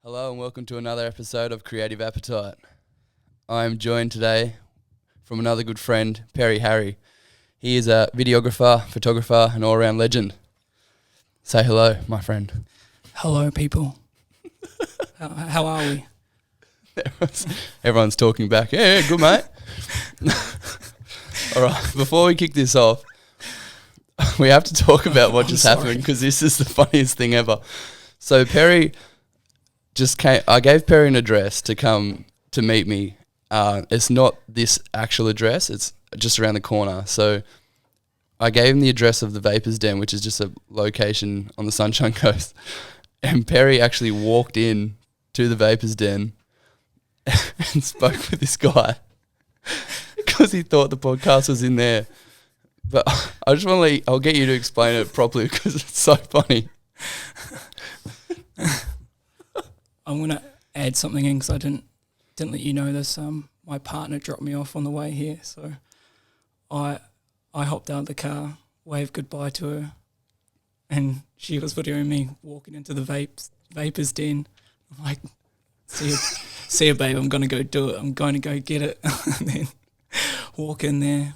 Hello and welcome to another episode of Creative Appetite. I am joined today from another good friend, Perry Harry. He is a videographer, photographer, and all-round legend. Say hello, my friend. Hello, people. How are we? Everyone's talking back. Yeah, good, mate. All right, before we kick this off, we have to talk about what just happened because this is the funniest thing ever. So Perry just came. I gave Perry an address to come to meet me. It's not this actual address. It's just around the corner. So I gave him the address of the Vapors Den, which is just a location on the Sunshine Coast. And Perry actually walked in to the Vapors Den and spoke with this guy because he thought the podcast was in there. But I just want to I'll get you to explain it properly because it's so funny. I'm going to add something in because I didn't let you know this. My partner dropped me off on the way here, so I hopped out of the car, waved goodbye to her, and she was videoing me walking into the Vapors Den. I'm like, see you, babe, I'm going to go do it. I'm going to go get it. And then walk in there,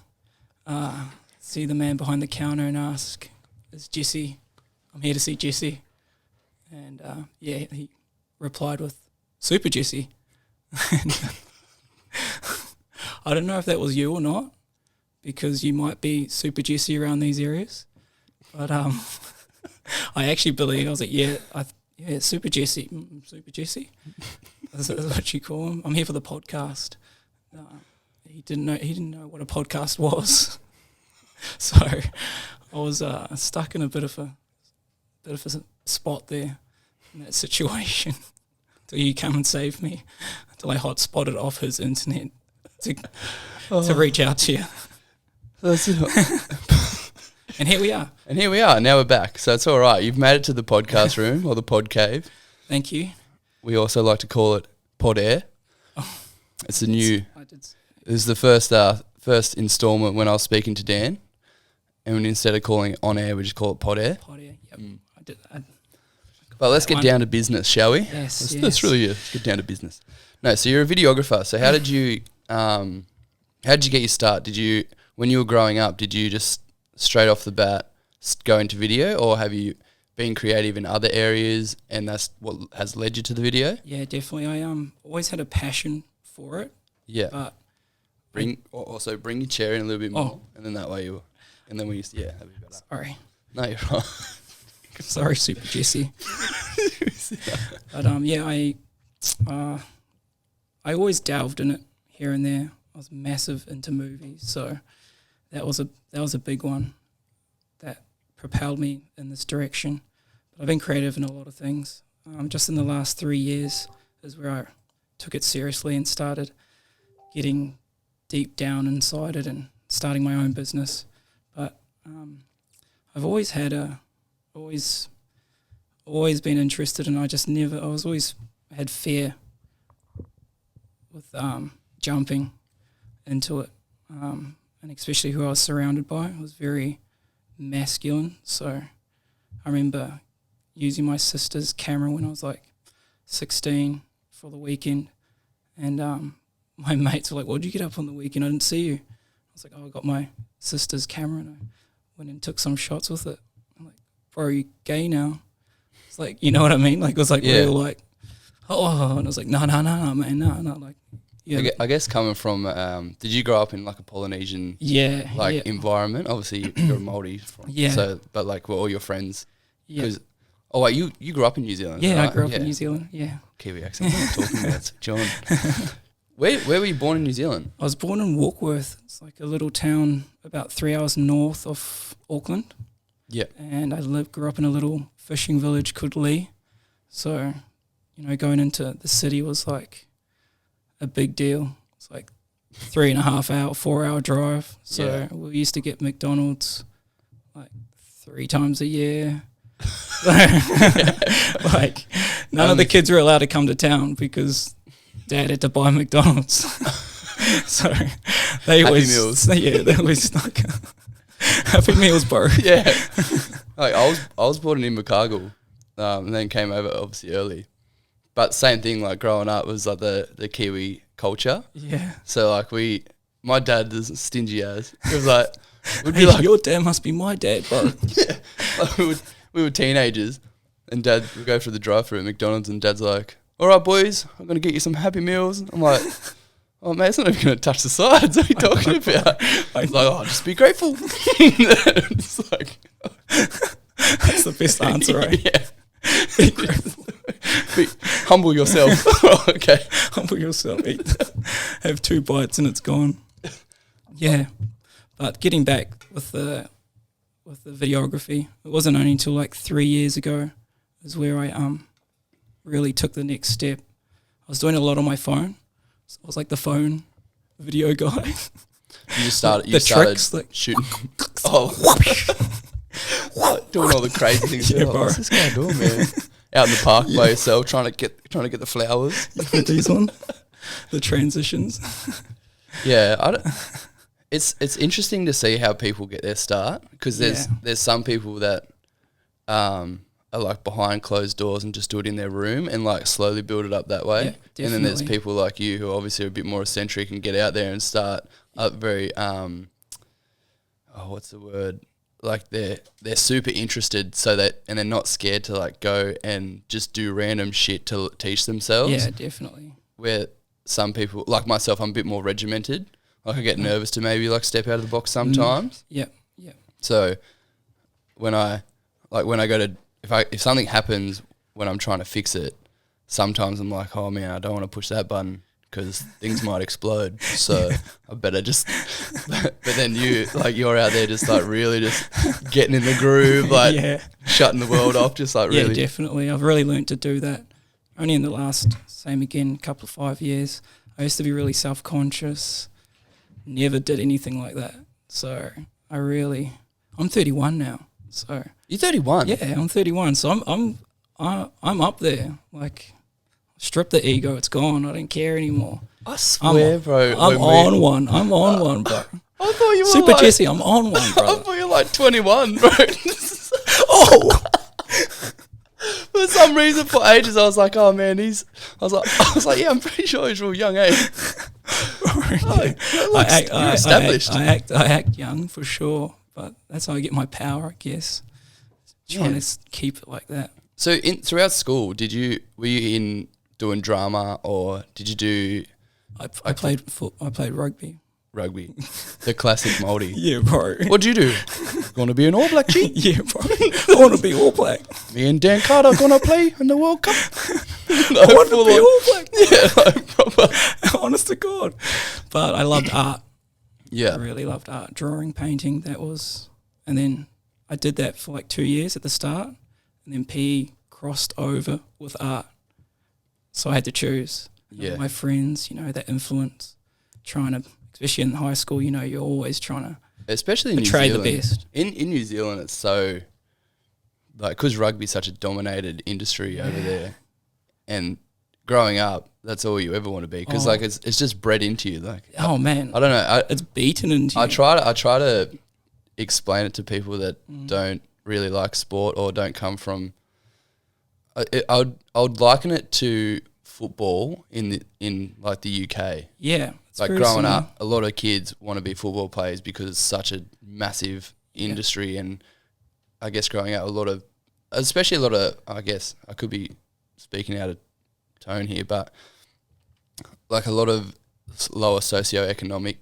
see the man behind the counter and ask, is Jesse? I'm here to see Jesse. And he replied with, Super Jesse. I don't know if that was you or not, because you might be Super Jesse around these areas. But I actually believe, I was like, yeah, Super Jesse. Super Jesse? That's what you call him. I'm here for the podcast. He didn't know what a podcast was. So I was stuck in a bit of a spot there in that situation till you come and save me, until I hotspotted off his internet to reach out to you. That's it. And here we are. Now we're back. So it's all right. You've made it to the podcast room or the pod cave. Thank you. We also like to call it Pod Air. Oh, it's a new. This is the first installment when I was speaking to Dan, and instead of calling it on air, we just call it Pod Air. Pod Air. Yep. But let's get down to business, shall we? Yes. Let's really get down to business. No, so you're a videographer. So how did you get your start? When you were growing up, did you just straight off the bat go into video, or have you been creative in other areas and that's what has led you to the video? Yeah, definitely. I always had a passion for it. Yeah. But bring your chair in a little bit more, and then that way that'd be better. Sorry. No, you're right. Sorry, Super Jesse. But I always delved in it here and there. I was massive into movies, so that was a big one that propelled me in this direction. But I've been creative in a lot of things. Just in the last 3 years is where I took it seriously and started getting deep down inside it and starting my own business. But I've always been interested, and I was always had fear with jumping into it, and especially who I was surrounded by. It was very masculine, so I remember using my sister's camera when I was like 16 for the weekend, and my mates were like, "What'd you get up on the weekend? I didn't see you." I was like, "Oh, I got my sister's camera and I went and took some shots with it." I'm like, "Bro, are you gay now?" It's like, you know what I mean? Like, it was like real like, oh, and I was like, no, man, no, like, yeah. I guess coming from, did you grow up in like a Polynesian environment? Obviously, you're a Maori. So, but like, were all your friends? Yeah. Oh wait, you grew up in New Zealand? Yeah, right? I grew up in New Zealand. Yeah. Kiwi accent. What I'm talking about, John. Where were you born in New Zealand? I was born in Warkworth. It's like a little town about 3 hours north of Auckland. Yeah. And I grew up in a little fishing village called Lee. So, going into the city was like a big deal. It's like 4 hour drive. So we used to get McDonald's like 3 times a year. Like none of the kids were allowed to come to town because Dad had to buy McDonald's. So they always like Happy Meals, bro. Yeah. Like I was born in Invercargill, and then came over obviously early. but same thing, like growing up was like the Kiwi culture. Yeah. So like my dad is stingy as. It was like, we'd be Hey, like, your dad must be my dad, bro. yeah. Like we were teenagers and Dad would go through the drive-thru at McDonald's and Dad's like, all right, boys, I'm going to get you some Happy Meals. I'm like, oh, mate, it's not even going to touch the sides. What are you talking about? He's like, oh, just be grateful. It's like... That's the best answer, right? Yeah. Be grateful. Humble yourself. Okay. Humble yourself. Eat. Have 2 bites and it's gone. Yeah. But getting back with the videography, it wasn't only until like 3 years ago is where I really took the next step. I was doing a lot on my phone. So I was like the phone video guy. You just started tricks, like shooting. Doing all the crazy things. Yeah, bro. What's this guy doing, man? Out in the park by yourself, trying to get the flowers. These one, the transitions. Yeah, it's interesting to see how people get their start, because there's some people that are like behind closed doors and just do it in their room and like slowly build it up that way. Yeah, and then there's people like you who obviously are a bit more eccentric and get out there and start up very what's the word? Like they're super interested, so that, and they're not scared to like go and just do random shit to teach themselves. Yeah, definitely. Where some people like myself, I'm a bit more regimented. Like I get nervous to maybe like step out of the box sometimes. Yeah. So when I go to, if something happens when I'm trying to fix it, sometimes I'm like, oh man, I don't want to push that button because things might explode. So I better just. But then you're out there just like really just getting in the groove, like shutting the world off, just like really. Yeah, definitely. I've really learnt to do that. Only in the last, couple of 5 years. I used to be really self-conscious. Never did anything like that. So I'm 31 now. So you're 31. Yeah, I'm 31. So I'm up there. Like, strip the ego, it's gone. I don't care anymore. I swear, bro. I'm on one. I'm on one, bro. I thought you were Super like, Jesse. I'm on one, bro. I thought you were like 21, bro. Oh. For some reason, for ages, I was like, "Oh man, I was like, yeah, I'm pretty sure he's real young, eh?" You're established. I act young for sure, but that's how I get my power, I guess. Trying to keep it like that. So, throughout school, were you in doing drama, or did you do? I played rugby. Rugby, the classic Maori. Yeah, bro. What'd you do? Gonna be an All Black, G? Yeah, bro. I want to be All Black. Me and Dan Carter gonna play in the World Cup. I want to be All Black. Yeah, like proper. Honest to God. But I loved art. Yeah. I really loved art. Drawing, painting, and then I did that for like 2 years at the start, and then PE crossed over with art. So I had to choose. Yeah. My friends, that influence, trying to, especially in high school, you're always trying to especially in portray New Zealand. the best. In New Zealand, it's so, like, because rugby's such a dominated industry over there, and growing up, that's all you ever want to be, because like it's just bred into you. Like, oh man, I don't know, it's beaten into you. I try to explain it to people that don't really like sport or don't come from. I would liken it to football in like the UK. Yeah, like growing up, a lot of kids want to be football players because it's such a massive industry, and I guess growing up, especially a lot of, I guess I could be speaking out of tone here, but like a lot of lower socioeconomic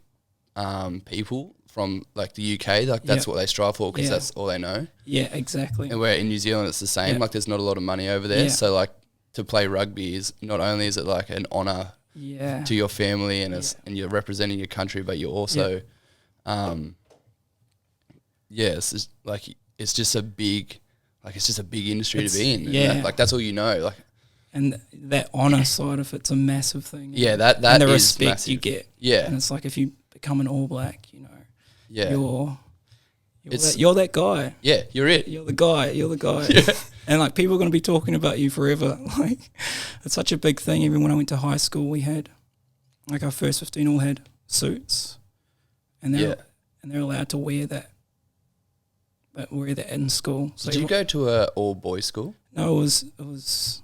people from like the UK, like that's what they strive for, because that's all they know. Yeah, exactly. And where in New Zealand it's the same. Like there's not a lot of money over there, so like to play rugby is not only is it like an honour to your family and and you're representing your country, but you're also it's just a big industry to be in. Yeah, like that's all you know. Like, and that honour side of it's a massive thing. Yeah, that and the is respect massive. you get. Yeah, and it's like if you become an All Black, you're that guy. Yeah, you're it. You're the guy. You're the guy. Yeah. And like people are going to be talking about you forever. Like it's such a big thing. Even when I went to high school, we had like our first 15 all had suits, and they're allowed to wear that. But wear that in school. So did you go to a all boys school? No, it was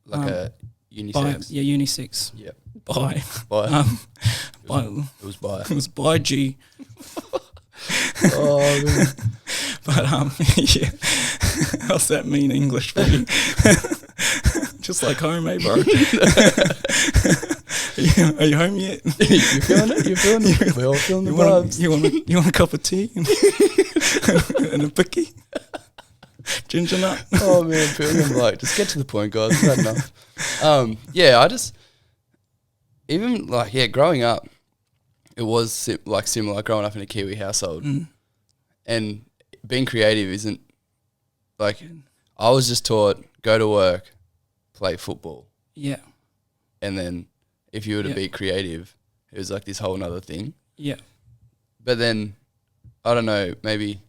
like a Unisex. unisex. Yep. By. It was by. It was by G. Oh, man. But yeah. How's that mean English for you? Just like home, eh, bro? Are you home yet? You feeling it? You feeling it? We're all feeling the vibes. You want a cup of tea and a picky? Ginger nut? Oh man, feeling like just get to the point, guys. Is that enough? Yeah, I just even like growing up, it was similar growing up in a Kiwi household, and being creative isn't like I was just taught go to work, play football, and then if you were to be creative, it was like this whole nother thing. Yeah, but then I don't know, maybe.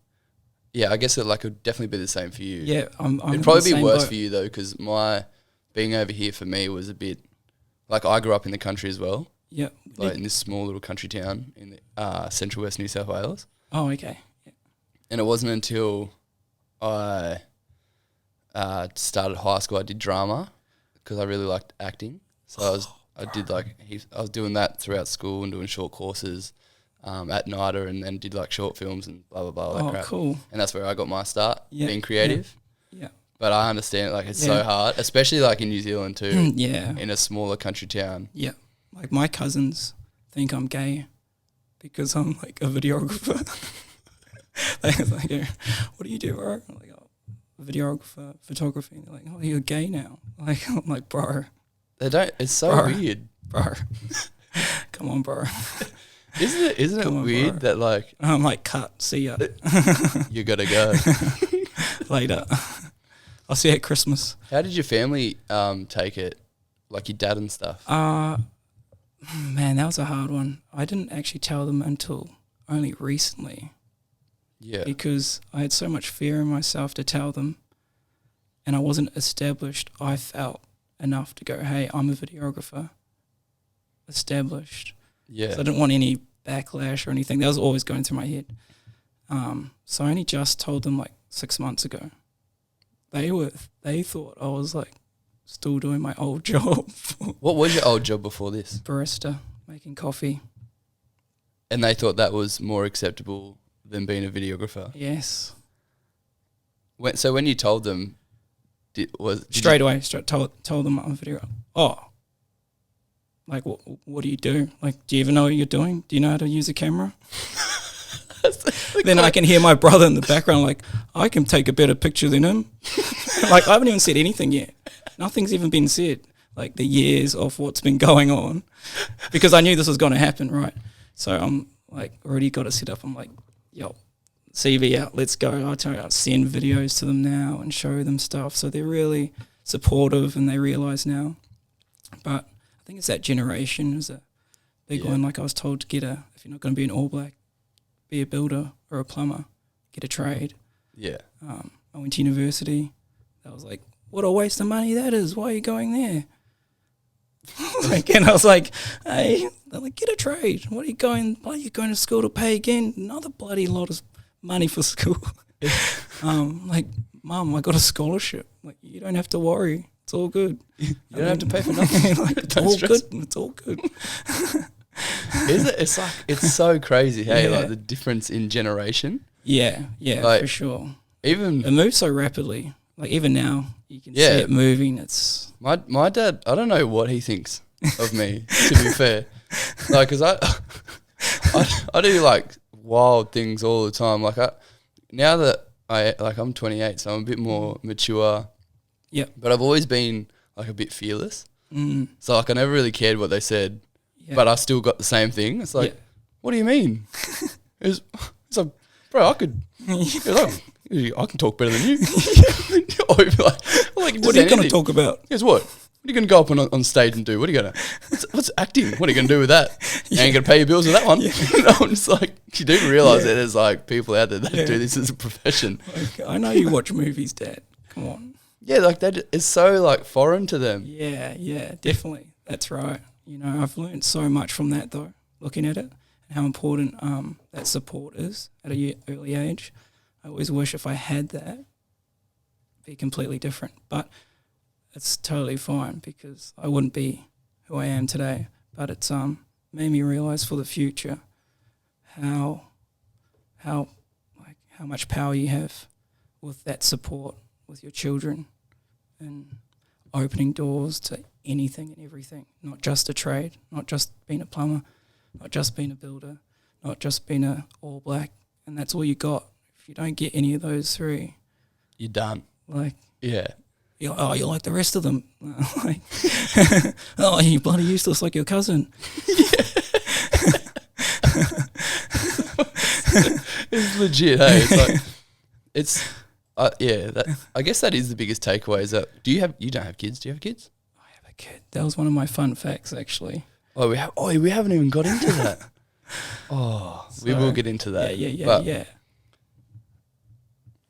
Yeah, I guess it would definitely be the same for you. Yeah, I'm it'd probably be worse for you though, because my being over here for me was a bit like I grew up in the country as well. Yeah, like in this small little country town in the, central west New South Wales. Oh, okay. Yeah. And it wasn't until I started high school I did drama because I really liked acting. So I was doing that throughout school and doing short courses. At NIDA and then did like short films and blah, blah, blah. All that crap. Cool. And that's where I got my start, being creative. Yeah. But I understand it's so hard, especially like in New Zealand too. In a smaller country town. Yeah. Like my cousins think I'm gay because I'm like a videographer. They go, what do you do, bro? I'm like, videographer, photography. And they're like, oh, you're gay now. Like, I'm like, bro. It's so weird. Bro. Come on, bro. Isn't it weird that like I'm like cut, see ya. You gotta go. Later. I'll see you at Christmas. How did your family take it? Like your dad and stuff? Man, that was a hard one. I didn't actually tell them until only recently. Yeah. Because I had so much fear in myself to tell them and I wasn't established, I felt, enough to go, hey, I'm a videographer. Established. Yeah. So I didn't want any backlash or anything. That was always going through my head. So I only just told them like 6 months ago. They thought I was like still doing my old job. What was your old job before this? Barista, making coffee. And they thought that was more acceptable than being a videographer? Yes. So when you told them, did straight away told them I'm a videographer. Oh. Like, what do you do? Like, do you even know what you're doing? Do you know how to use a camera? Then I can hear my brother in the background like, I can take a better picture than him. Like, I haven't even said anything yet. Nothing's even been said. Like, the years of what's been going on. Because I knew this was going to happen, right? So I'm, like, already got it set up. I'm like, yo, CV out, let's go. I'll send videos to them now and show them stuff. So they're really supportive and they realise now. But I think it's that generation is a big one. Like I was told to if you're not going to be an All Black, be a builder or a plumber, get a trade. Yeah. I went to university. I was like, what a waste of money that is. Why are you going there? And I was like, hey, they're like, get a trade. What are you going to school to pay again? Another bloody lot of money for school. Like, Mum, I got a scholarship. Like, you don't have to worry. It's all good. You don't have to pay for nothing. Like, it's all good. It's all good. Isn't it? It's so crazy, hey, like the difference in generation. Yeah, like, for sure. It moves so rapidly. Like even now, you can see it moving. It's my dad. I don't know what he thinks of me. To be fair, like, cause I do like wild things all the time. Like now that I'm 28, so I'm a bit more mature. Yeah, but I've always been like a bit fearless. So like I never really cared what they said, but I still got the same thing. It's like, what do you mean? It's like, bro, I could. I can talk better than you. Or like, what are you going to talk about? Guess what? What are you going to go up on stage and do? What are you going to? What's acting? What are you going to do with that? You ain't going to pay your bills with that one. I'm just like, you do realise that there's like people out there that do this as a profession. Like, I know you watch movies, Dad. Come on. Yeah, like that is so like foreign to them. Yeah, definitely. That's right. You know, I've learned so much from that though, looking at it and how important that support is at a early age. I always wish if I had that, it'd be completely different. But it's totally fine because I wouldn't be who I am today. But it's made me realise for the future how much power you have with that support with your children and opening doors to anything and everything, not just a trade, not just being a plumber, not just being a builder, not just being a All Black, and that's all you got. If you don't get any of those three, you're done. Like, yeah. You're like the rest of them. Like, oh, you bloody useless like your cousin. It's legit, hey. It's like, I guess that is the biggest takeaway. Is that you don't have kids? Do you have kids? I have a kid. That was one of my fun facts, actually. Oh, we haven't even got into that. We will get into that. Yeah.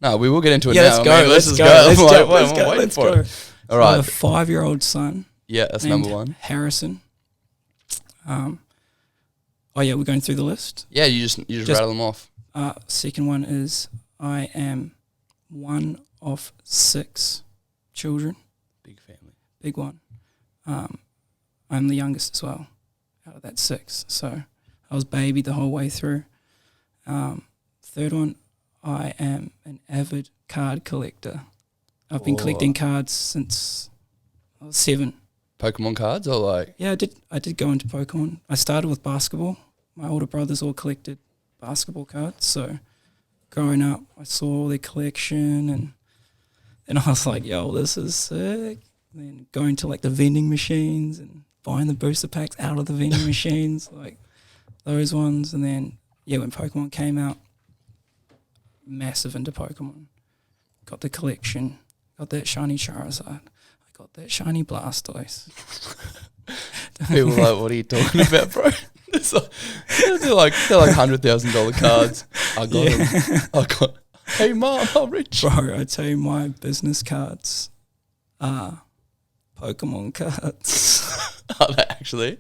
No, we will get into it now. Let's go. Let's go. Let's go. All right. I have a 5-year-old son. Yeah, that's number one. Harrison. We're going through the list. Yeah, you just rattle them off. Second one is I am one of 6 children. Big family. Big one. I'm the youngest as well out of that 6. So I was baby the whole way through. Third one, I am an avid card collector. I've been collecting cards since I was 7. Pokemon cards or like? Yeah, I did go into Pokemon. I started with basketball. My older brothers all collected basketball cards. So growing up, I saw all their collection and I was like, yo, this is sick. And then going to like the vending machines and buying the booster packs out of the vending machines, like those ones. And then, when Pokemon came out, massive into Pokemon. Got the collection. Got that shiny Charizard. I got that shiny Blastoise. People are like, what are you talking about, bro? They're like $100,000 cards. I got them. Hey, Mom, I'm rich. Bro, I tell you, my business cards are Pokemon cards. Are they actually?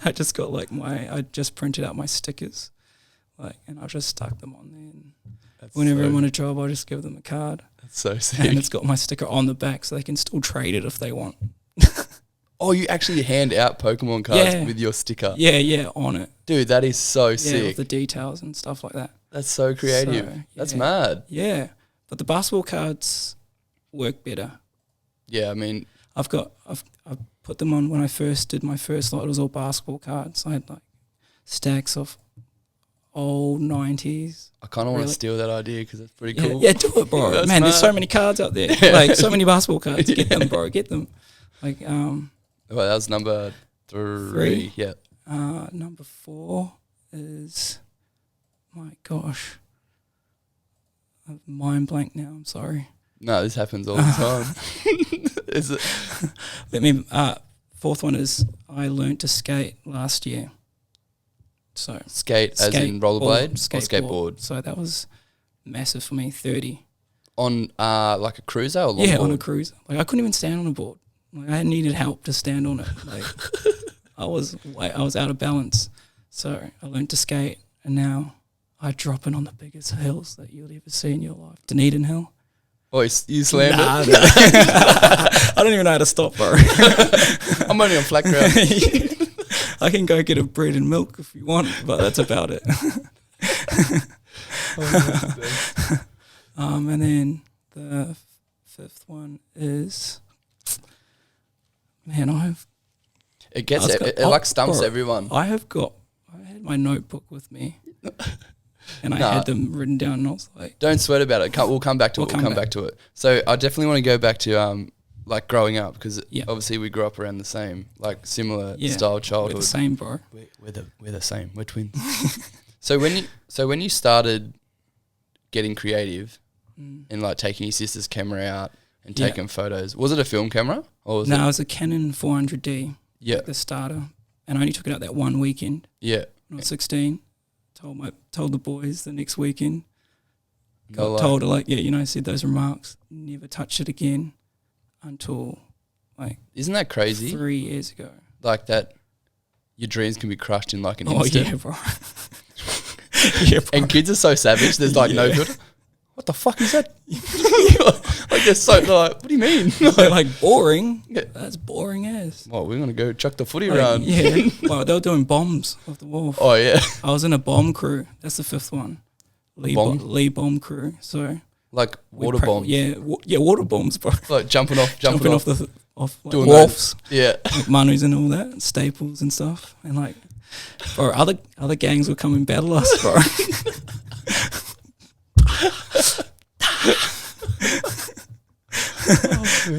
I just got I just printed out my stickers, and I just stuck them on there. And whenever I'm on a job, I'll just give them a card. That's so sick. And it's got my sticker on the back so they can still trade it if they want. Oh, you actually hand out Pokemon cards with your sticker? Yeah, on it. Dude, that is so sick. Yeah, with the details and stuff like that. That's so creative. So, That's mad. Yeah, but the basketball cards work better. Yeah, I mean... I've put them on when I first did my first lot. It was all basketball cards. I had stacks of old 90s. I kind of want to steal that idea because it's pretty cool. Yeah, do it, bro. Man, there's so many cards out there. So many basketball cards. Get them, bro. Get them. Well, that was number 3. Yeah. Number 4 is, my gosh, I'm mind blank now. I'm sorry. No, this happens all the time. Is it? Fourth one is I learnt to skate last year. So skate as in rollerblade or skateboard? So that was massive for me. 30 on like a cruiser or longboard? Yeah, on a cruiser. I couldn't even stand on a board. I needed help to stand on it. I was out of balance. So I learned to skate, and now I drop it on the biggest hills that you'll ever see in your life. Dunedin Hill. Oh, you slammed it? Nah. I don't even know how to stop, bro. I'm only on flat ground. I can go get a bread and milk if you want, but that's about it. And then the 5th one is, man, it stumps everyone. I had my notebook with me. And I had them written down, and I was like, "Don't sweat about it. We'll come back to it. We'll come back to it." So I definitely want to go back to growing up, because obviously we grew up around the same, similar style childhood. We're the same, bro. We're the same. We're twins. So when you started getting creative and taking your sister's camera out and taking photos, was it a film camera or was it was a Canon 400D. Yeah, the starter, and I only took it out that one weekend. Yeah, when I was 16. Told the boys the next weekend. Told her said those remarks. Never touched it again until Isn't that crazy? 3 years ago. Like that, your dreams can be crushed in an instant. Yeah, bro. And kids are so savage. There's no filter. What the fuck is that? they're like, what do you mean? They're like, boring? Yeah. That's boring as. Well, we're going to go chuck the footy Like, around. yeah. Well, they were doing bombs off the wharf. Oh, yeah. I was in a bomb crew. That's the fifth one. Lee bomb crew. So Like water bombs. Yeah, water bombs, bro. Like jumping off the like, doing wharfs. Yeah. Like Manus and all that, Staples and stuff. And like, bro, other gangs would come and battle us, bro.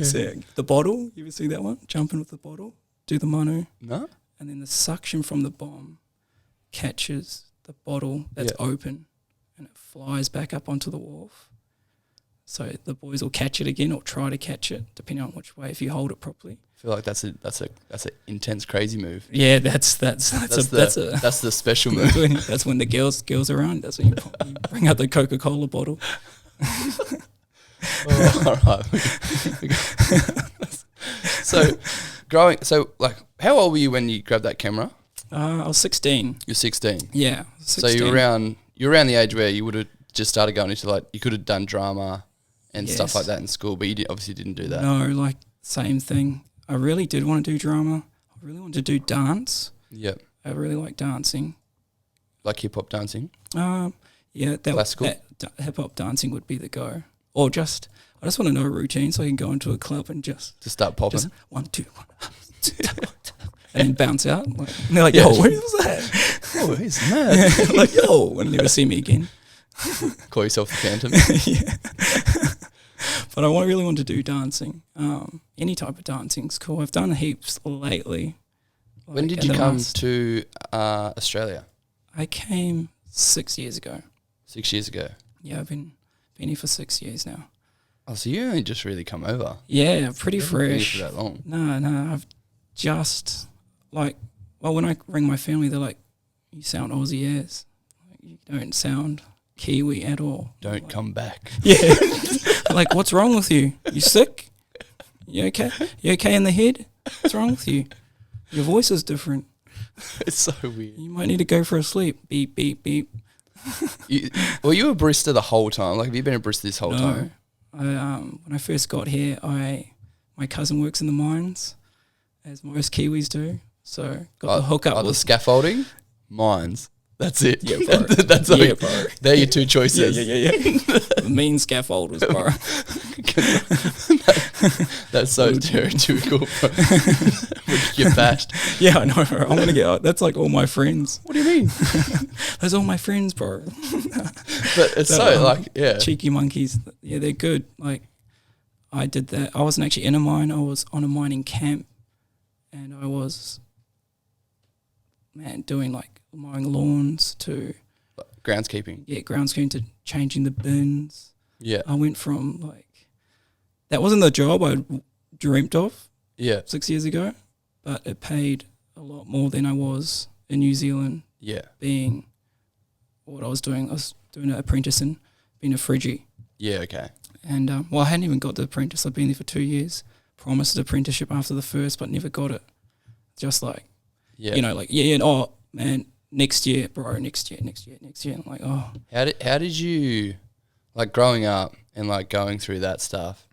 So, the bottle, you ever see that one? Jumping with the bottle, do the manu. No? And then the suction from the bomb catches the bottle that's open and it flies back up onto the wharf. So the boys will catch it again or try to catch it, depending on which way, if you hold it properly. I feel like that's an intense, crazy move. Yeah, that's the special move. That's when the girls are around. That's when you bring out the Coca-Cola bottle. Oh, all right. So how old were you when you grabbed that camera? I was 16. You're 16. Yeah, 16. So you're around the age where you would have just started going into like you could have done drama and stuff like that in school, but you obviously didn't do that. No, like same thing. I really did want to do drama. I really wanted to do dance. Yep. I really like dancing. Like hip hop dancing. Yeah, classical. Hip hop dancing would be the go. Or I just want to know a routine so I can go into a club and just start popping. Just 1, 2, 1, 2, and then bounce out. Like, and they're like, yo, what was that? Oh, he's mad. Like, yo, and never see me again. Call yourself the Phantom. Yeah. But I really want to do dancing. Any type of dancing's cool. I've done heaps lately. When did you come to Australia? I came 6 years ago. 6 years ago. Yeah, I've been here for 6 years now. Oh, so you only just really come over? Yeah, pretty fresh. Been here for that long? No, I've just when I ring my family, they're like, "You sound Aussie as. Like, you don't sound Kiwi at all. Don't come back." Yeah. Like, what's wrong with you? You sick? You okay? You okay in the head? What's wrong with you? Your voice is different. It's so weird. You might need to go for a sleep. Beep, beep, beep. Were you a barista the whole time? Like, have you been a barista this whole time? When I first got here, my cousin works in the mines, as most Kiwis do. So got the hookup. The scaffolding, mines. That's it. Yeah, bro. That's bro. They're your two choices. Yeah. The mean scaffolders, bro. That's so stereotypical, bro. Would you get bashed? Yeah, I know, bro. I'm gonna get. That's like all my friends. What do you mean? Those are all my friends, bro. But it's cheeky monkeys. Yeah, they're good. Like, I did that. I wasn't actually in a mine. I was on a mining camp, and I was, doing like mowing lawns to groundskeeping. Yeah, groundskeeping to changing the bins. Yeah, I went from that wasn't the job I dreamt of. Yeah, 6 years ago, but it paid a lot more than I was in New Zealand. Yeah, being what I was doing an apprentice in being a fridgie. Yeah, okay. And I hadn't even got the apprentice. I'd been there for 2 years. Promised an apprenticeship after the first, but never got it. Just oh man, next year, bro, next year. And I'm like, oh. How did you, like, growing up and like going through that stuff,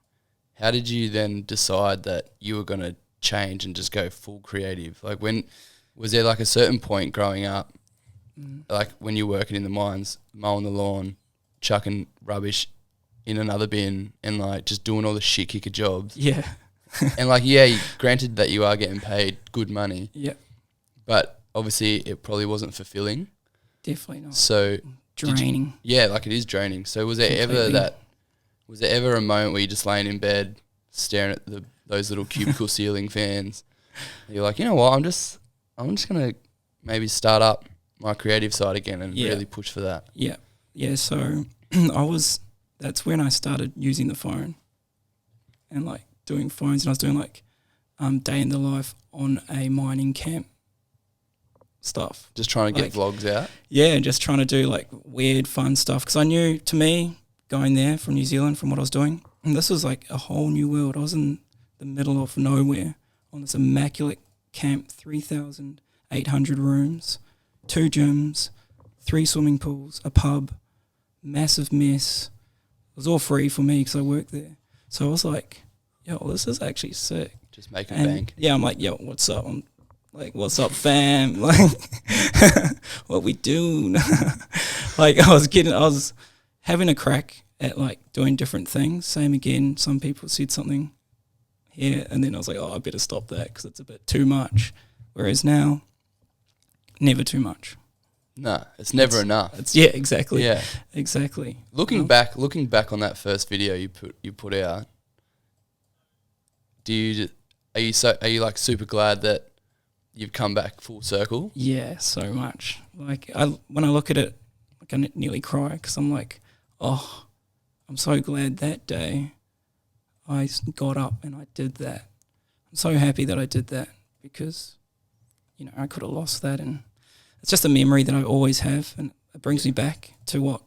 how did you then decide that you were going to change and just go full creative? Like, was there like a certain point growing up, like when you're working in the mines, mowing the lawn, chucking rubbish in another bin and like just doing all the shit kicker jobs? Yeah. And like, granted that you are getting paid good money. Yeah. But obviously it probably wasn't fulfilling. Definitely not. So draining. Like it is draining. So was there ever a moment where you're just laying in bed staring at those little cubicle ceiling fans? And you're like, you know what, I'm just gonna maybe start up my creative side again and really push for that. Yeah. Yeah, so that's when I started using the phone and like doing phones, and I was doing like day in the life on a mining camp stuff. Just trying to get vlogs out? Yeah, just trying to do like weird, fun stuff. Because I knew, to me, going there from New Zealand, from what I was doing, and this was like a whole new world. I was in the middle of nowhere on this immaculate camp, 3,800 rooms, 2 gyms, 3 swimming pools, a pub, massive mess. It was all free for me because I worked there. So I was like, yo, this is actually sick. Just make a And bank. yeah, I'm like, yo, what's up? I'm like, what's up, fam? Like, what we do? Like, I was having a crack at like doing different things. Same again. Some people said something here, and then I was like, oh, I better stop that because it's a bit too much. Whereas now, never too much. No, it's never enough. It's yeah, exactly. Yeah, exactly. looking back on that first video you put out, are you like super glad that you've come back full circle? Yeah, so much. Like when I look at it, like I nearly cry because I'm like, oh, I'm so glad that day I got up and I did that. I'm so happy that I did that because, you know, I could have lost that, and it's just a memory that I always have, and it brings me back to what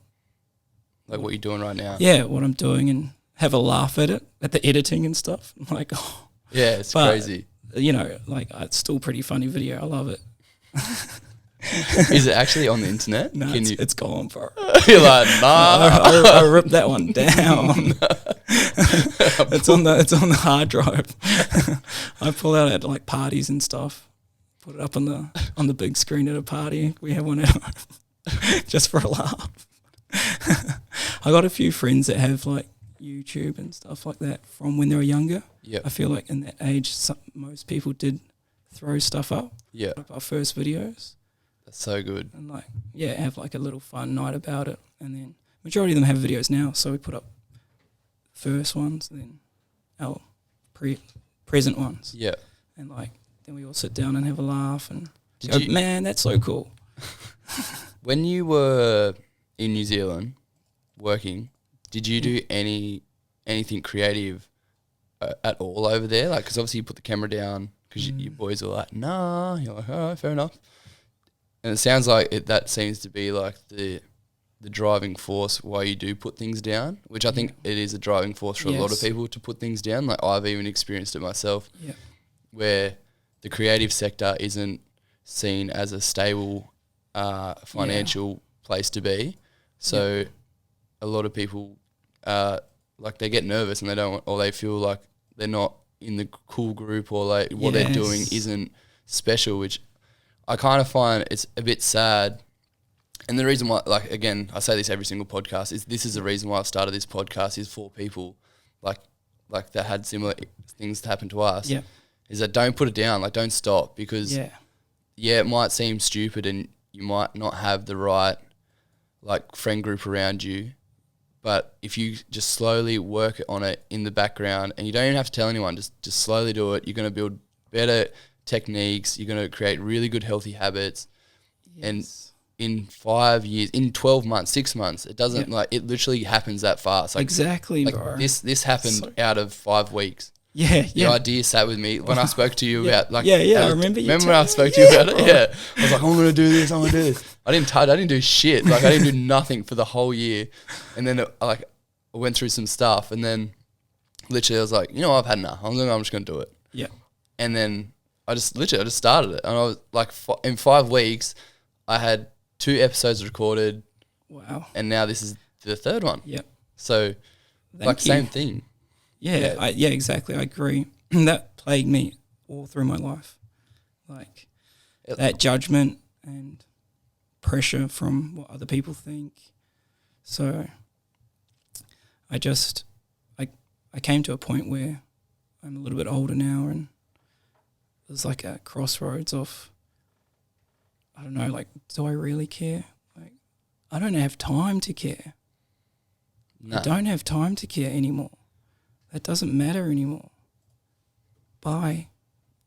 you're doing right now. Yeah, what I'm doing, and have a laugh at it, at the editing and stuff. I'm like, oh. Yeah, it's crazy. You know, like it's still a pretty funny video. I love it. Is it actually on the internet? No, it's gone, bro. You're like, nah. I ripped that one down. It's on the hard drive. I pull out at like parties and stuff. Put it up on the big screen at a party. We have one at home just for a laugh. I got a few friends that have like YouTube and stuff like that from when they were younger. Yeah, I feel like in that age, most people did throw stuff up. Yeah, like our first videos. That's so good. And like, yeah, have like a little fun night about it. And then majority of them have videos now, so we put up first ones, then our present ones. Yeah, and like then we all sit down and have a laugh and Did go, you- man, that's so cool. When you were in New Zealand working, did you do anything creative at all over there? Like, because obviously you put the camera down because your boys were like, nah. You're like, all right, fair enough. And it sounds like that seems to be like the driving force why you do put things down, which I think it is a driving force for a lot of Yes. people to put things down. Like, I've even experienced it myself, Yeah. where the creative sector isn't seen as a stable financial place to be. So a lot of people like they get nervous and they don't, or they feel like they're not in the cool group, or like what they're doing isn't special, which I kind of find it's a bit sad. And the reason why, like, again, I say this every single podcast, is this is the reason why I started this podcast, is for people like that had similar things to happen to us. Yeah. Is that don't put it down, like don't stop, because it might seem stupid and you might not have the right like friend group around you, but if you just slowly work on it in the background, and you don't even have to tell anyone, just slowly do it, you're going to build better techniques, you're going to create really good healthy habits. And in 5 years, in 12 months, 6 months, it doesn't like, it literally happens that fast. Like, exactly, like bro. This happened out of 5 weeks. The idea sat with me when I spoke to you about like I remember you. Remember when I spoke to you about it? Yeah, I was like, I'm gonna do this. I'm gonna do this. I didn't do shit. Like, I didn't do nothing for the whole year, and then I went through some stuff, and then literally I was like, you know, I've had enough. I'm just gonna do it. Yeah. And then I just started it, and I was like, in 5 weeks, I had 2 episodes recorded. Wow. And now this is the 3rd one. Yep. So, Thank you. same thing. Yeah, exactly. I agree. That plagued me all through my life. Like that judgment and pressure from what other people think. So I came to a point where I'm a little bit older now, and there's like a crossroads of, I don't know, like, do I really care? Like, I don't have time to care. No. I don't have time to care anymore. That doesn't matter anymore. Bye.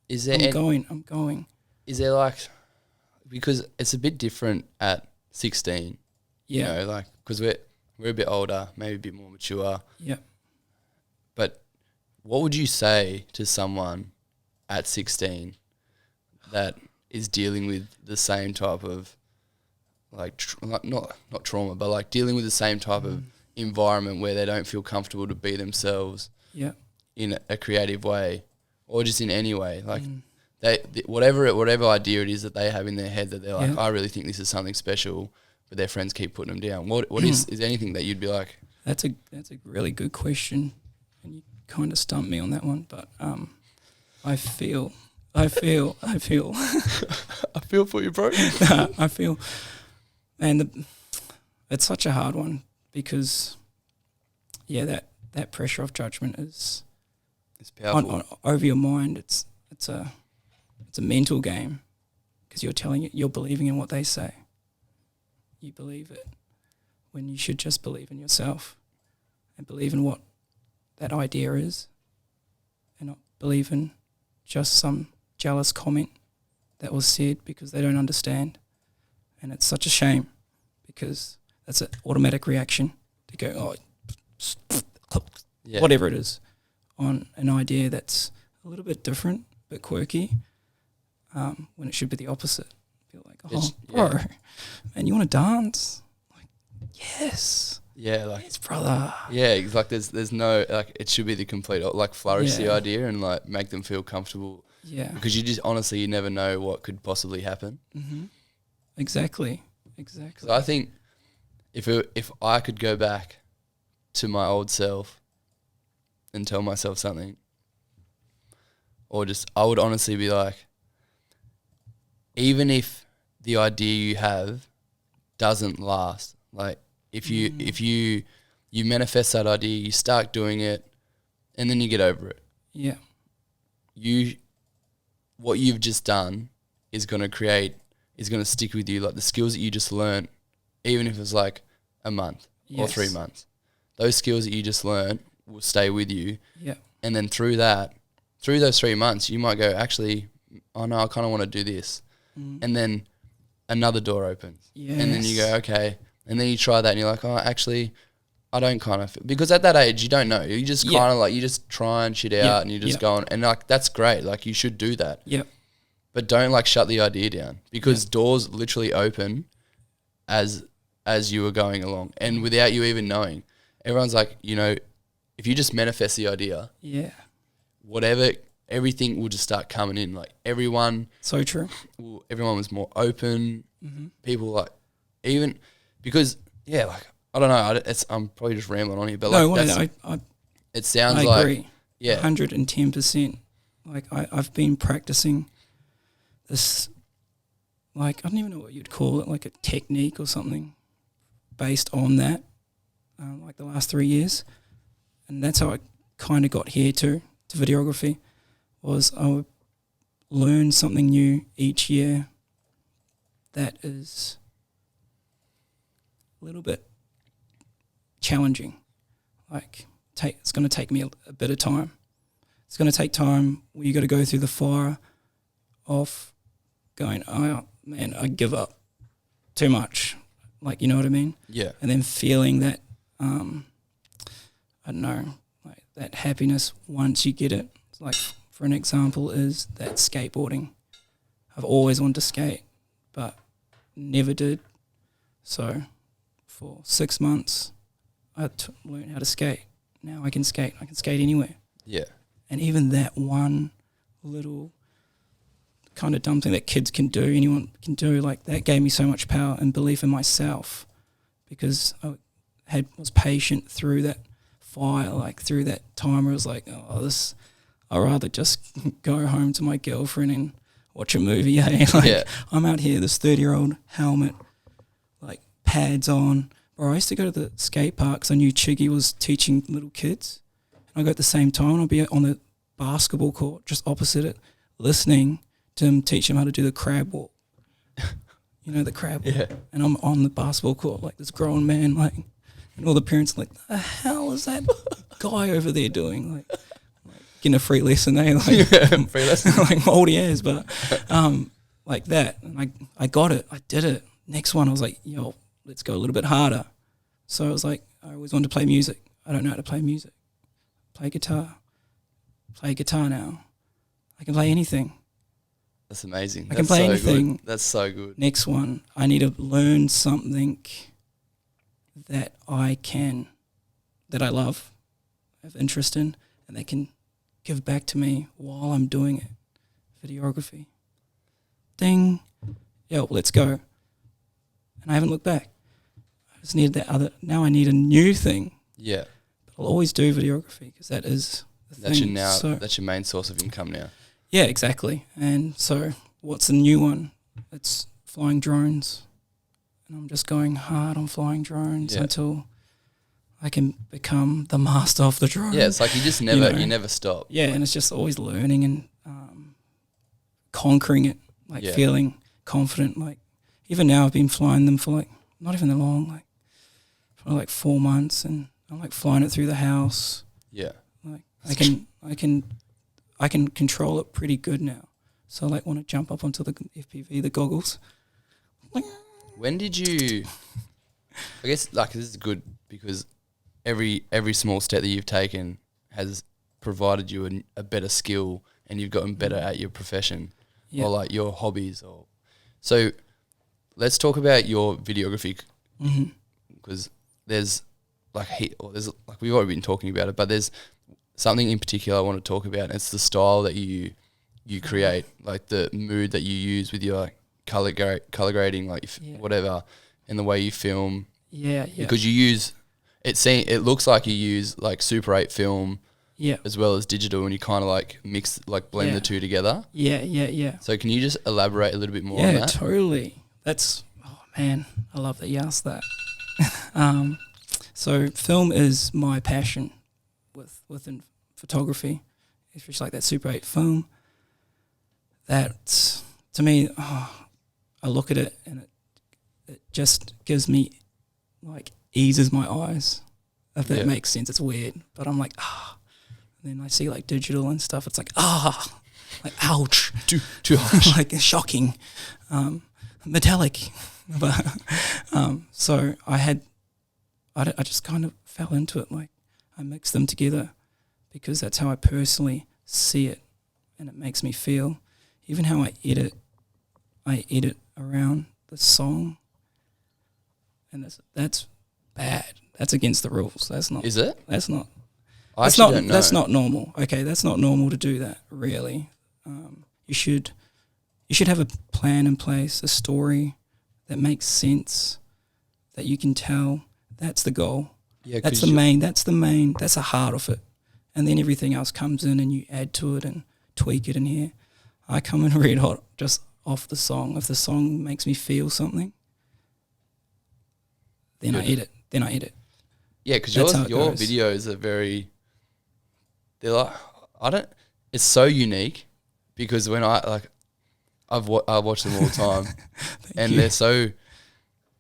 I'm going. Is there like, because it's a bit different at 16. Yeah. You know, like, because we're a bit older, maybe a bit more mature. Yeah. But what would you say to someone at 16 that is dealing with the same type of like not trauma, but like dealing with the same type of environment where they don't feel comfortable to be themselves in a creative way, or just in any way, like whatever idea it is that they have in their head that they're like, I really think this is something special, but their friends keep putting them down. What is anything that you'd be like? That's a really good question, and kind of stumped me on that one, but I feel. I feel for you, bro. I feel, and it's such a hard one because, that pressure of judgment is powerful over your mind. It's a mental game because you're believing in what they say. You believe it when you should just believe in yourself and believe in what that idea is, and not believe in just some jealous comment that was said because they don't understand. And it's such a shame because that's an automatic reaction to go, whatever it is, on an idea that's a little bit different, a bit quirky, when it should be the opposite. Feel like, bro, man, you want to dance? Like, yes. Yeah, like, yes, brother. Yeah, it's like there's no, like, it should be the complete, like, flourish the idea and, like, make them feel comfortable. Yeah. Because you just, honestly, you never know what could possibly happen. Mm-hmm. Exactly. So I think if I could go back to my old self and tell myself something, or just, I would honestly be like, even if the idea you have doesn't last, like, if you manifest that idea, you start doing it, and then you get over it. Yeah. What you've just done is going to stick with you. Like, the skills that you just learned, even if it's like a month or 3 months, those skills that you just learned will stay with you. Yeah. And then through those 3 months, you might go, actually, oh no, I kind of want to do this. And then another door opens. Yes. And then you go, okay. And then you try that and you're like, oh, actually, I don't kind of, because at that age, you don't know. You just kind of like, you just try and shit out and you just go on. And like, that's great. Like, you should do that. Yeah. But don't, like, shut the idea down, because doors literally open as you were going along and without you even knowing. Everyone's like, if you just manifest the idea, everything will just start coming in. Like, everyone. So true. Everyone was more open. Mm-hmm. People, like, even because, like, I don't know. I'm probably just rambling on here, but it sounds like. I agree. Yeah. 110%. Like, I've been practicing this, like, I don't even know what you'd call it, like a technique or something based on that, like the last 3 years. And that's how I kind of got here to videography, was I would learn something new each year that is a little bit challenging. Like, it's going to take me a bit of time. It's going to take time where you got to go through the fire of going, oh man, I give up too much. Like, you know what I mean? Yeah. And then feeling that, I don't know, like that happiness once you get it. Like, for an example, is that skateboarding. I've always wanted to skate, but never did. So for 6 months, I learned how to skate. Now I can skate. I can skate anywhere. Yeah. And even that one little kind of dumb thing that kids can do, anyone can do, like, that gave me so much power and belief in myself, because I was patient through that fire, like through that time where I was like, I'd rather just go home to my girlfriend and watch a movie. Like, I'm out here, this 30-year-old helmet, like, pads on. Bro, I used to go to the skate park because I knew Chiggy was teaching little kids. And I go at the same time, and I'll be on the basketball court just opposite it, listening to him teach him how to do the crab walk. You know, the crab walk. Yeah. And I'm on the basketball court, like, this grown man, like, and all the parents are like, the hell is that guy over there doing? Like getting a free lesson, Like, free lesson. Like, moldy ass, but like that. And I got it. I did it. Next one, I was like, yo, let's go a little bit harder. So I was like, I always wanted to play music. I don't know how to play music. Play guitar now. I can play anything. That's amazing. I can play anything. Good. That's so good. Next one, I need to learn something that I love, have interest in, and that can give back to me while I'm doing it. Videography. Ding. Yo, let's go. And I haven't looked back. I just needed that other. Now I need a new thing. Yeah. But I'll always do videography because that's That's thing. that's your main source of income now. Yeah, exactly. And so what's the new one? It's flying drones. And I'm just going hard on flying drones until I can become the master of the drone. Yeah, it's like you just never you never stop. Yeah, and it's just always learning and conquering it, like feeling confident. Like even now I've been flying them for like not even that long, like for like 4 months, and I'm like flying it through the house. Yeah. Like I can control it pretty good now. So I like want to jump up onto the FPV, the goggles. When did you? I guess like this is good because every small step that you've taken has provided you a better skill, and you've gotten better at your profession or like your hobbies. Or so, let's talk about your videography because there's like we've already been talking about it, but there's something in particular I want to talk about. And it's the style that you create, like the mood that you use with your color grading, like whatever, and the way you film. Yeah. Because you use it looks like you use like Super 8 film as well as digital, and you kind of like blend the two together. Yeah. So can you just elaborate a little bit more on that? Yeah, totally. That's, oh man, I love that you asked that. So film is my passion within photography, especially like that Super 8 film. That, to me, I look at it and it just gives me, like, eases my eyes, if that makes sense. It's weird, but I'm like, And then I see, like, digital and stuff. It's like, like, ouch. Too harsh. Like, shocking. Metallic. But, so I just kind of fell into it. Like, I mixed them together because that's how I personally see it, and it makes me feel. Even how I edit around the song, and that's bad. That's against the rules. That's not. Is it? That's not. I actually don't know. That's not normal. Okay, that's not normal to do that. Really, you should have a plan in place, a story that makes sense, that you can tell. That's the goal. Yeah, that's the main. That's the heart of it, and then everything else comes in, and you add to it and tweak it in here. I come in red hot just off the song. If the song makes me feel something, then I edit. Yeah, because your videos are very. They're like It's so unique because when I watch them all the time, and they're so.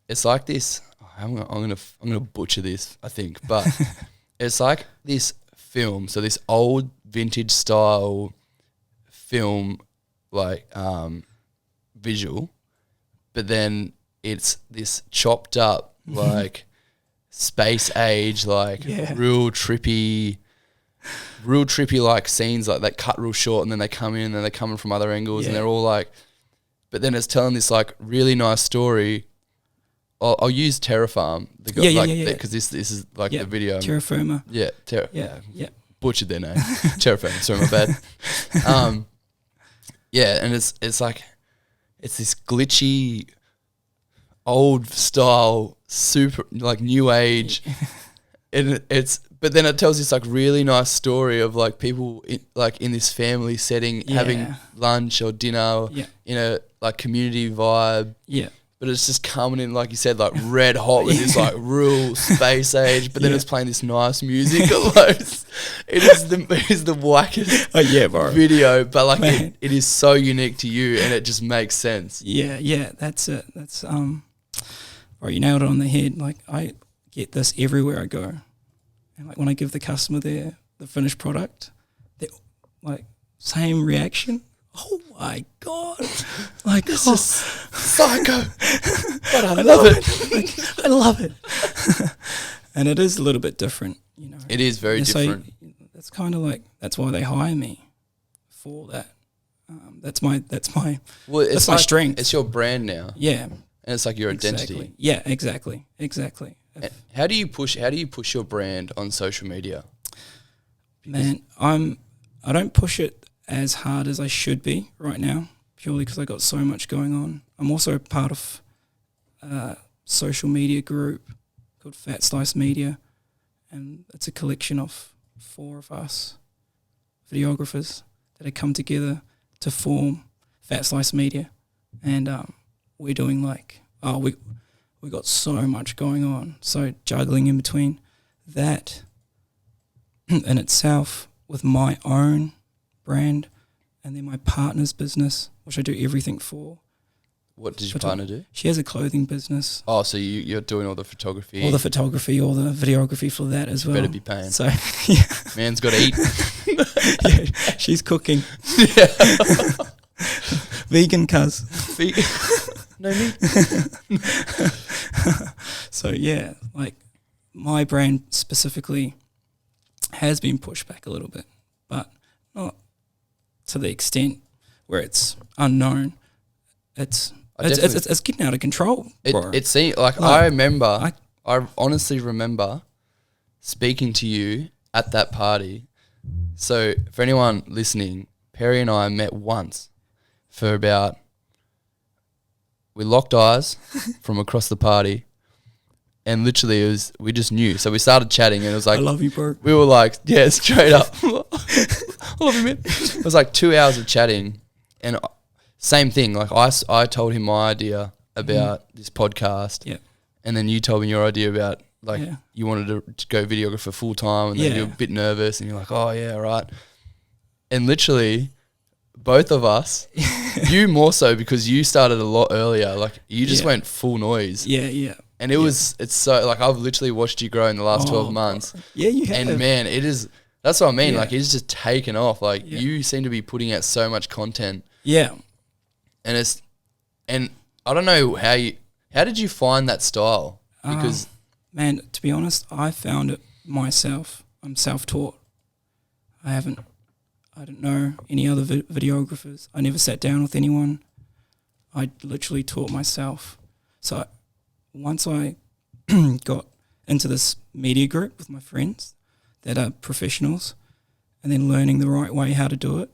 It's like this. I'm gonna butcher this, I think, but it's like this film. So this old vintage style film, like visual, but then it's this chopped up like space age, like real trippy like scenes like that cut real short, and then they come in and they're coming from other angles, and they're all like, but then it's telling this like really nice story. I'll use Terrafarm, because this is like the video. Terra Firma. Yeah, butchered their name. Terrafarm. Sorry, my bad. And it's like it's this glitchy, old style, super like new age, and but then it tells this like really nice story of like people in this family setting having lunch or dinner in a like community vibe. Yeah. But it's just coming in, like you said, like red hot with this like real space age. But then it's playing this nice music. It is the wackest video, but like it is so unique to you, and it just makes sense. Yeah, that's it. That's you nailed it on the head. Like I get this everywhere I go, and like when I give the customer the finished product, they're like same reaction. Oh my God! Like this is psycho, but I love it. I love it, and it is a little bit different, you know. It is very different. That's kind of like that's why they hire me for that. That's my my strength. It's your brand now. Yeah, and it's like your identity. Yeah, exactly. How do you push your brand on social media? Man, I don't push it as hard as I should be right now, purely because I got so much going on. I'm also part of a social media group called Fat Slice Media, and it's a collection of 4 of us, videographers that had come together to form Fat Slice Media, and we're doing we got so much going on, so juggling in between that in itself with my own brand and then my partner's business, which I do everything for. What does your partner do? She has a clothing business. Oh, so you're doing all the photography. All the photography, all the videography for that as well. Better be paying. So, yeah. Man's got to eat. Yeah, she's cooking. Yeah. Vegan, cuz. No meat. So, yeah, like my brand specifically has been pushed back a little bit, but not to the extent where it's unknown. It's getting out of control, bro. It seemed like I honestly remember speaking to you at that party. So for anyone listening, Perry and I met once for about, we locked eyes from across the party, and literally we just knew. So we started chatting, and it was like, I love you, bro. We were like, yeah, straight up. I love you, man. It was like 2 hours of chatting, and same thing. Like I told him my idea about this podcast, yeah, and then you told me your idea about you wanted to go videographer full time, and then you're a bit nervous, and you're like, oh yeah, right. And literally, both of us, you more so because you started a lot earlier. Like you just went full noise. Yeah, yeah. And it's so like I've literally watched you grow in the last 12 months. Yeah, you have. And man, that's what I mean. Yeah. Like it's just taken off. Like you seem to be putting out so much content. Yeah. And I don't know how did you find that style? Because man, to be honest, I found it myself. I'm self-taught. I don't know any other videographers. I never sat down with anyone. I literally taught myself. So once I got into this media group with my friends that are professionals, and then learning the right way how to do it,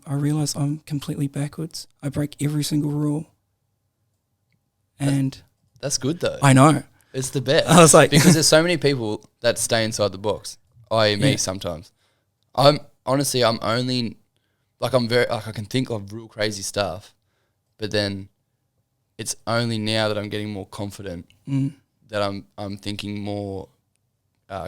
I realised I'm completely backwards. I break every single rule. And that's good though. I know. It's the best. I was like, because there's so many people that stay inside the box, i.e. me sometimes. I'm only, like I can think of real crazy stuff, but then it's only now that I'm getting more confident that I'm thinking more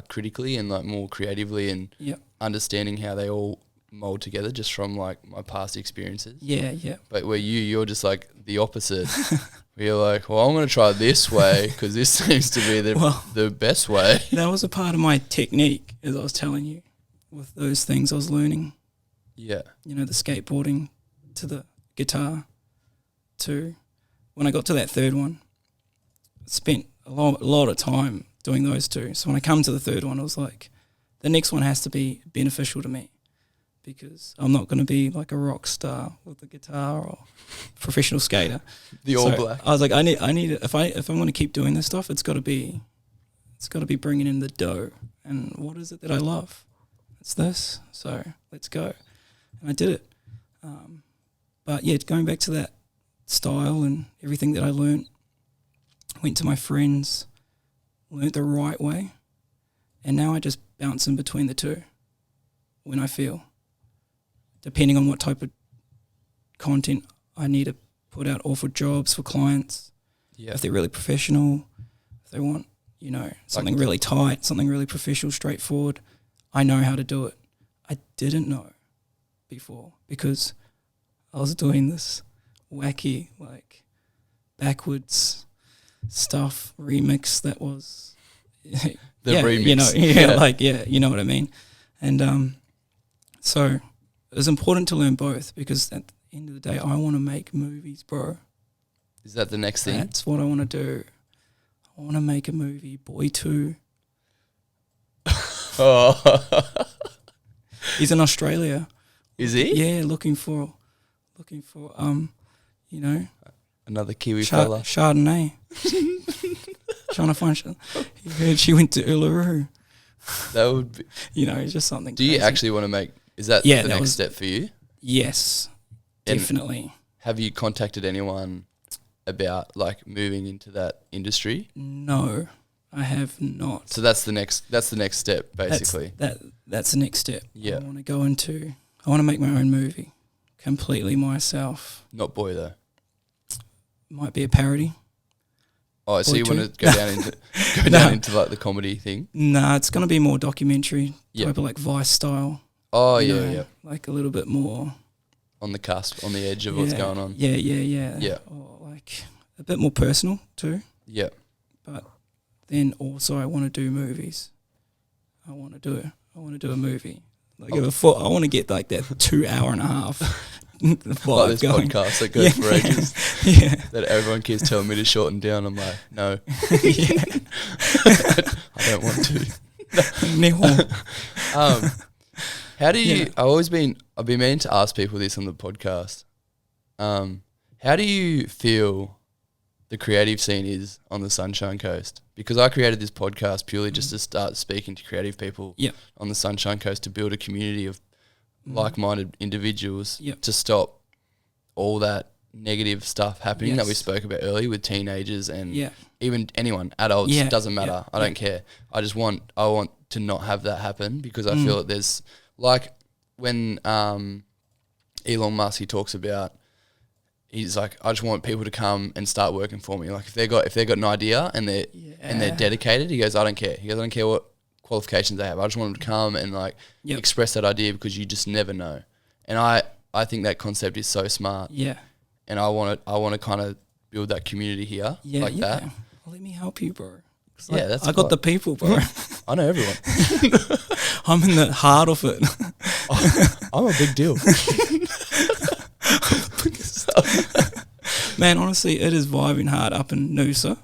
critically and like more creatively and understanding how they all mold together just from like my past experiences. Yeah, yeah. But where you're just like the opposite. Where you're like, well, I'm going to try this way because this seems to be the best way. That was a part of my technique, as I was telling you, with those things I was learning. Yeah. You know, the skateboarding to the guitar to when I got to that third one, I spent a lot of time doing those two. So when I come to the third one, I was like, the next one has to be beneficial to me because I'm not going to be like a rock star with a guitar or professional skater. The All Black. I was like, I need if I'm going to keep doing this stuff, it's got to be bringing in the dough. And what is it that I love? It's this. So let's go. And I did it. But yeah, going back to that style and everything that I learned, went to my friends, learned the right way, and now I just bounce in between the two when I feel, depending on what type of content I need to put out or for jobs for clients. Yeah. If they're really professional, if they want, you know, something really tight, something really professional, straightforward, I know how to do it. I didn't know before because I was doing this wacky, like, backwards stuff remix that was the remix. You know, you know what I mean. And so it was important to learn both because at the end of the day, I want to make movies, bro. Is that the next thing? That's what I want to do. I want to make a movie, Boy 2. Oh. He's in Australia. Is he? Yeah, looking for you know, another Kiwi fella. Chardonnay. Trying to find. He heard she went to Uluru. That would be. You know, it's just something. Do you actually want to make? Is that the next step for you? Yes, definitely. Have you contacted anyone about like moving into that industry? No, I have not. So that's the next step, basically. That's the next step. Yeah. I want to make my own movie, completely myself. Not boy though. Might be a parody. Oh, so you want to go down into like the comedy thing? Nah, it's gonna be more documentary, Yep. type of like Vice style. Oh you yeah, know, yeah. like a little bit more On the cusp, on the edge of what's going on. Yeah. Yeah. Or like a bit more personal too. Yeah. But then also I want to do movies. I want to do a movie. Like I want to get like that 2 hour and a half. Like this going. podcast that goes for ages. Yeah. That everyone keeps telling me to shorten down. I'm like, no. I don't want to. No. How do you? I've been meaning to ask people this on the podcast. How do you feel the creative scene is on the Sunshine Coast? Because I created this podcast purely just to start speaking to creative people on the Sunshine Coast to build a community of like-minded individuals to stop all that negative stuff happening that we spoke about earlier with teenagers and even anyone, adults, doesn't matter. I don't care. I want to not have that happen because I feel that there's like when Elon Musk, he talks about, he's like, I just want people to come and start working for me. Like if they got an idea and they're dedicated, he goes, I don't care. He goes, I don't care what qualifications they have. I just want them to come and like express that idea because you just never know. And I think that concept is so smart. Yeah. And I want to kind of build that community here that. Well, let me help you, bro. Yeah, I got the people, bro. I know everyone. I'm in the heart of it. I'm a big deal. Man, honestly, it is vibing hard up in Noosa.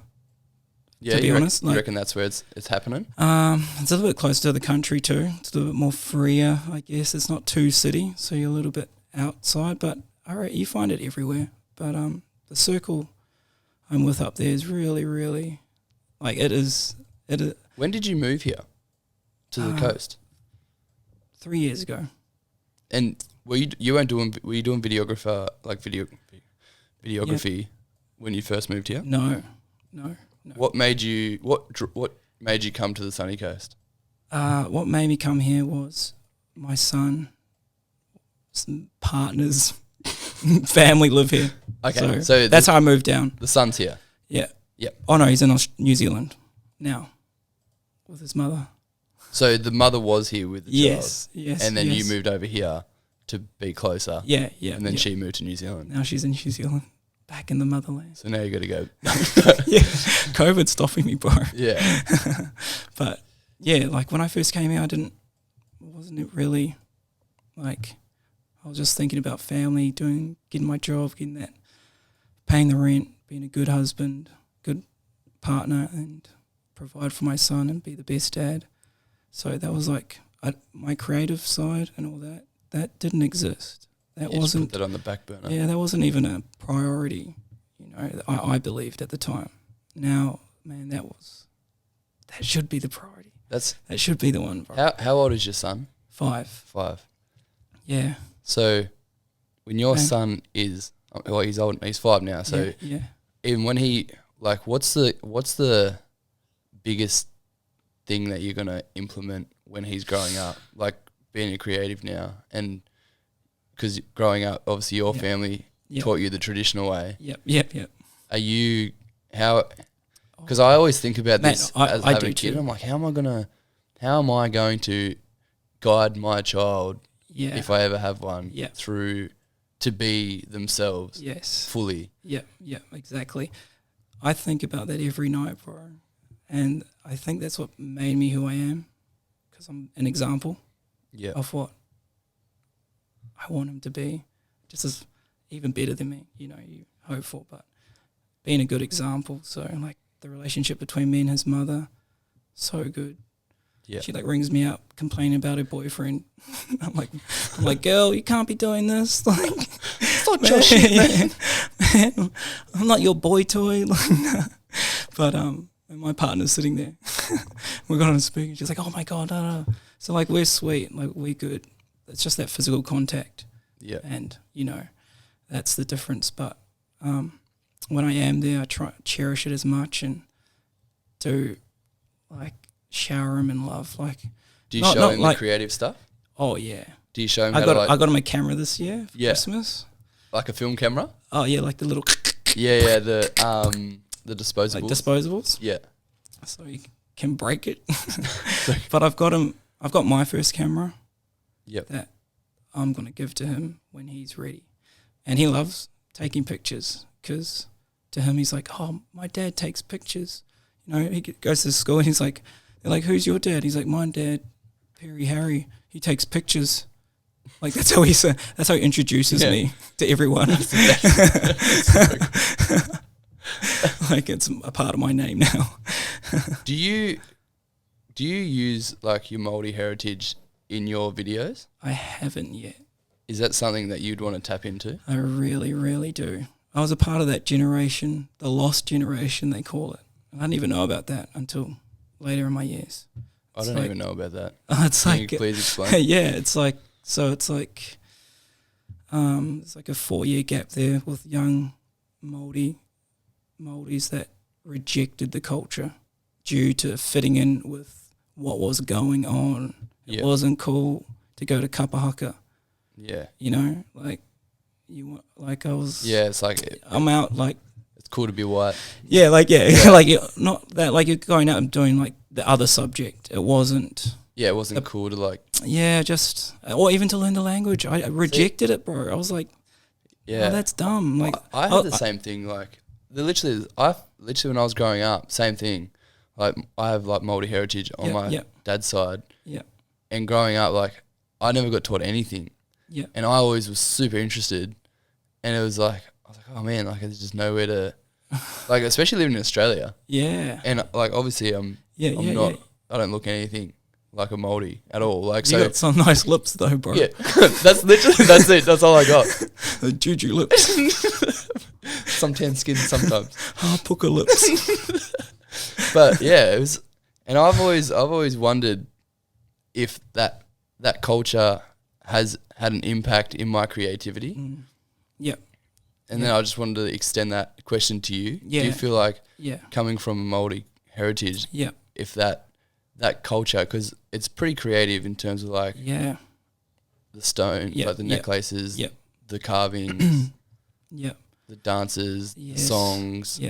Yeah, to be honest. You reckon that's where it's happening? It's a little bit closer to the country too. It's a little bit more freer, I guess. It's not too city, so you're a little bit outside, but you find it everywhere. But the circle I'm with up there is really, really, like it is. When did you move here to the coast? 3 years ago. And were you doing videographer, like videography when you first moved here? No. What made you come to the sunny coast? What made me come here was my son, some partners, family live here. Okay, so that's how I moved down. The son's here. Yeah. Yep. Oh no, he's in New Zealand now with his mother. So the mother was here with the child. Yes. And then you moved over here to be closer. Yeah. And then she moved to New Zealand. Now she's in New Zealand, back in the motherland. So now you got to go. COVID's stopping me, bro. Yeah. But yeah, like when I first came here, wasn't it really like, I was just thinking about family, getting my job, getting that, paying the rent, being a good husband, good partner, and provide for my son and be the best dad. So that was like my creative side and all that. That didn't exist. That wasn't. Just put that on the back burner. Yeah, that wasn't even a priority. I believed at the time. Now, man, that should be the priority. That should be the one. Bro. How old is your son? 5. 5. Yeah. So when your son is, well, he's old. He's 5 now. So even when he, like, what's the biggest thing that you're gonna implement when he's growing up? Like being a creative now, and because growing up, obviously your family taught you the traditional way. Yep. Are you because I always think about this as I having a kid. I'm like, how am I going to guide my child if I ever have one through to be themselves fully? Yeah, exactly. I think about that every night, bro. And I think that's what made me who I am, because I'm an example of what I want him to be, just as even better than me, you hope for, but being a good example. So like the relationship between me and his mother, so good. Yeah. She like rings me up complaining about her boyfriend. I'm like, girl, you can't be doing this. Like, it's not your shit, man. I'm not your boy toy. But and my partner's sitting there. We got on a speaker. She's like, oh my God, no. So like we're sweet, like we're good. It's just that physical contact. Yeah. And that's the difference. But when I am there, I try to cherish it as much and do like shower him in love. Like, Do you show him the creative stuff? Oh yeah. Do you show him? I got him a camera this year for Christmas. Like a film camera? Oh yeah, like the little. Yeah, the disposables. Like disposables. Yeah. So you can break it. But I've got my first camera. Yep. That I'm gonna give to him when he's ready, and he loves taking pictures because to him he's like, oh, my dad takes pictures. You know, he goes to school and he's like, they're like, who's your dad? He's like, my dad, Perry Harry. He takes pictures. Like that's how he introduces me to everyone. Like it's a part of my name now. Do you use like your Maori heritage in your videos? I haven't yet. Is that something that you'd want to tap into? I really, really do. I was a part of that generation, the lost generation they call it. I didn't even know about that until later in my years. I don't even know about that. It's Can like, you please explain? Yeah, it's like it's like a 4-year gap there with young Maoris that rejected the culture due to fitting in with what was going on. It wasn't cool to go to kapahaka. Yeah. You know, like I was. Yeah, it's like I'm out like. It's cool to be white. Yeah, like like not that like you're going out and doing like the other subject. It wasn't. Yeah, it wasn't cool to like. Yeah, just or even to learn the language. I rejected it, bro. I was like, yeah, oh, that's dumb. Like I had the same thing. Like literally when I was growing up, same thing. Like I have like Maori heritage on my dad's side. Yeah. And growing up, like I never got taught anything. Yeah. And I always was super interested, and it was like I was like, oh man, like there's just nowhere to, like especially living in Australia. Yeah. And like obviously I'm not. I don't look anything like a Maori at all. Like you got some nice lips though, bro. Yeah, that's it. That's all I got. The juju lips. Some tan skin sometimes. Puka lips. But yeah, it was, and I've always wondered if that culture has had an impact in my creativity. Yeah. And then I just wanted to extend that question to you. Yeah. Do you feel like coming from a Maori heritage, if that culture, because it's pretty creative in terms of like the stone, like the necklaces, the carvings, the dances, the songs,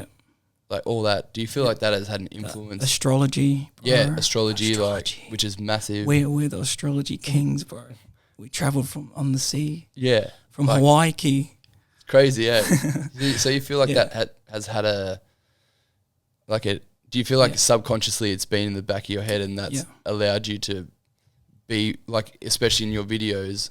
like all that. Do you feel like that has had an influence? Astrology, bro. Yeah, astrology, like which is massive. We're the astrology kings, bro. We travelled on the sea. Yeah, from like, Hawaii Key. Crazy, yeah. So you feel like that has had a like a. Do you feel like subconsciously it's been in the back of your head and that's allowed you to be like, especially in your videos